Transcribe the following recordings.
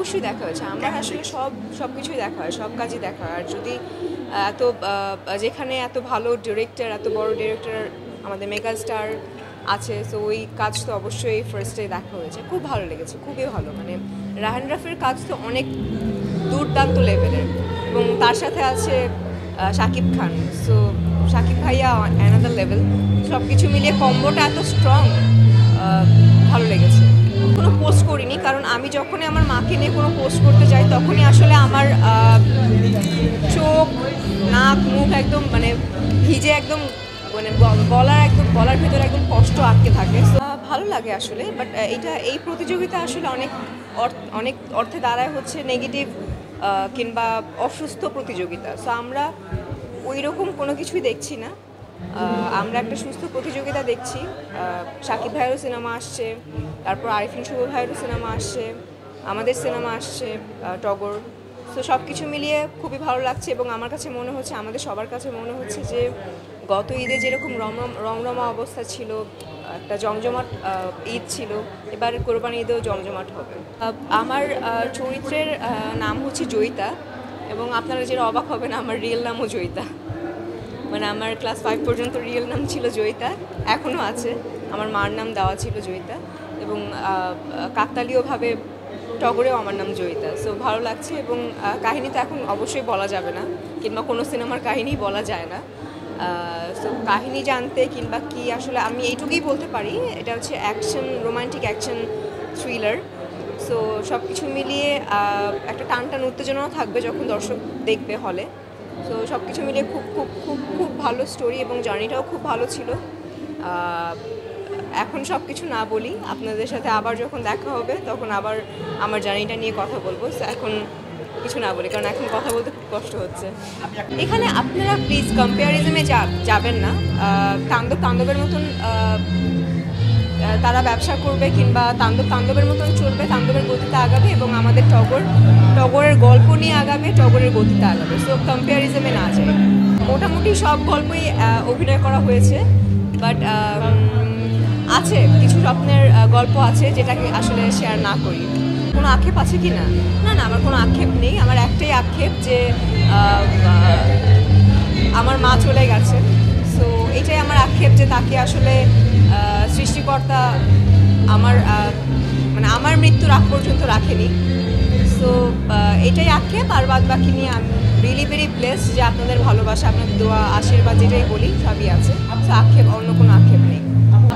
অবশ্যই দেখা হয়েছে। আমার আসলে সব কিছুই দেখা হয়, সব কাজই দেখা হয়। আর যদি এত যেখানে এত ভালো ডিরেক্টর, এত বড় ডিরেক্টর আমাদের মেগা স্টার আছে, সো ওই কাজ তো অবশ্যই ফার্স্টে দেখা হয়েছে। খুব ভালো লেগেছে, খুবই ভালো। মানে রাহান রাফির কাজ তো অনেক দুর্দান্ত লেভেলের, এবং তার সাথে আছে শাকিব খান। সো শাকিব ভাইয়া অ্যানাদার লেভেল। সব কিছু মিলিয়ে কম্বোটা এত স্ট্রং, ভালো লেগেছে। কোনো পোস্ট করিনি, কারণ আমি যখনই আমার মাকে নিয়ে কোনো পোস্ট করতে যাই তখনই আসলে আমার চোখ, নাক, মুখ একদম মানে ভিজে, একদম মানে গলার ভেতরে একদম কষ্ট আটকে থাকে। তো ভালো লাগে আসলে, বাট এই প্রতিযোগিতা আসলে অনেক অর্থে দাঁড়ায় হচ্ছে নেগেটিভ কিংবা অসুস্থ প্রতিযোগিতা। সো আমরা ওই রকম কোনো কিছুই দেখছি না। আমরা একটা সুস্থ প্রতিযোগিতা দেখছি। শাকিব ভাইয়েরও সিনেমা আসছে, তারপর আরিফিন শুভ ভাইয়েরও সিনেমা আসছে, আমাদের সিনেমা আসছে টগর। তো সব কিছু মিলিয়ে খুবই ভালো লাগছে, এবং আমার কাছে মনে হচ্ছে, আমাদের সবার কাছে মনে হচ্ছে যে গত ঈদে যেরকম রমরমা অবস্থা ছিল, একটা জমজমাট ঈদ ছিল, এবার কোরবানি ঈদেও জমজমাট হবে। আমার চরিত্রের নাম হচ্ছে জয়িতা, এবং আপনারা যেটা অবাক হবেন, আমার রিয়েল নামও জয়িতা। মানে আমার ক্লাস 5 পর্যন্ত রিয়েল নাম ছিল জয়িতা, এখনও আছে। আমার মার নাম দেওয়া ছিল জয়িতা, এবং কাকতালীয়ভাবে টগরেও আমার নাম জয়িতা। সো ভালো লাগছে, এবং কাহিনী তো এখন অবশ্যই বলা যাবে না, কিংবা কোনো সিনেমার কাহিনী বলা যায় না। সো কাহিনী জানতে কিংবা কি, আসলে আমি এইটুকুই বলতে পারি, এটা হচ্ছে রোমান্টিক অ্যাকশন থ্রিলার। সো সব কিছু মিলিয়ে একটা টান উত্তেজনাও থাকবে যখন দর্শক দেখবে হলে। সো সব কিছু মিলিয়ে খুব খুব খুব খুব ভালো স্টোরি, এবং জার্নিটাও খুব ভালো ছিল। এখন সব কিছু না বলি, আপনাদের সাথে আবার যখন দেখা হবে তখন আবার আমার জার্নিটা নিয়ে কথা বলবো। এখন কিছু না বলি, কারণ এখন কথা বলতে খুব কষ্ট হচ্ছে। এখানে আপনারা প্লিজ কম্পেয়ারিজমে যাবেন না। তাণ্ডবের মতন তারা ব্যবসা করবে, কিংবা তাণ্ডবের মতন চলবে, তাণ্ডবের গতিতে আগাবে, এবং আমাদের টগরের গল্প নিয়ে আগাবে, টগরের গতিতে আগাবে। সো কম্পেয়ারিজমে না যায়। মোটামুটি সব গল্পই অভিনয় করা হয়েছে, বাট আছে কিছু স্বপ্নের গল্প আছে যেটাকে আসলে শেয়ার না করি। কোনো আক্ষেপ আছে কি না? না, আমার কোনো আক্ষেপ নেই। আমার একটাই আক্ষেপ যে আমার মা চলে গেছে। সো এটাই আমার আক্ষেপ, যে তাকে আসলে সৃষ্টিকর্তা আমার মৃত্যুর আগ পর্যন্ত রাখেনি। সো এটাই আক্ষেপ। আর বাদ বাকি নিয়ে আমি রিয়েলি ভেরি ব্লেসড যে আপনাদের ভালোবাসা, আপনাদের দোয়া, আশীর্বাদ যেটাই বলি সবই আছে। সো অন্য কোনো আক্ষেপ নেই।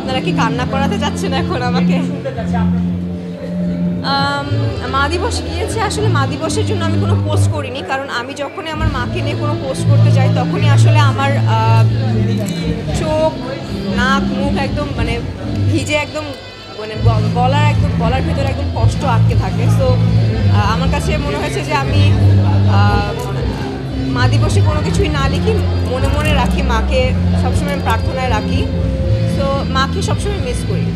আপনারা কি কান্না করাতে যাচ্ছেন এখন আমাকে? মা দিবস গিয়েছে। আসলে মা দিবসের জন্য আমি কোনো পোস্ট করিনি, কারণ আমি যখনই আমার মাকে নিয়ে কোনো পোস্ট করতে যাই তখনই আসলে আমার চোখ, নাক, মুখ একদম মানে ভিজে, একদম মানে গলার ভেতরে একদম কষ্ট আটকে থাকে। সো আমার কাছে মনে হয়েছে যে আমি মা দিবসে কোনো কিছুই না লিখি, মনে রাখি, মাকে সবসময় প্রার্থনায় রাখি। সো মাকে সবসময় মিস করি।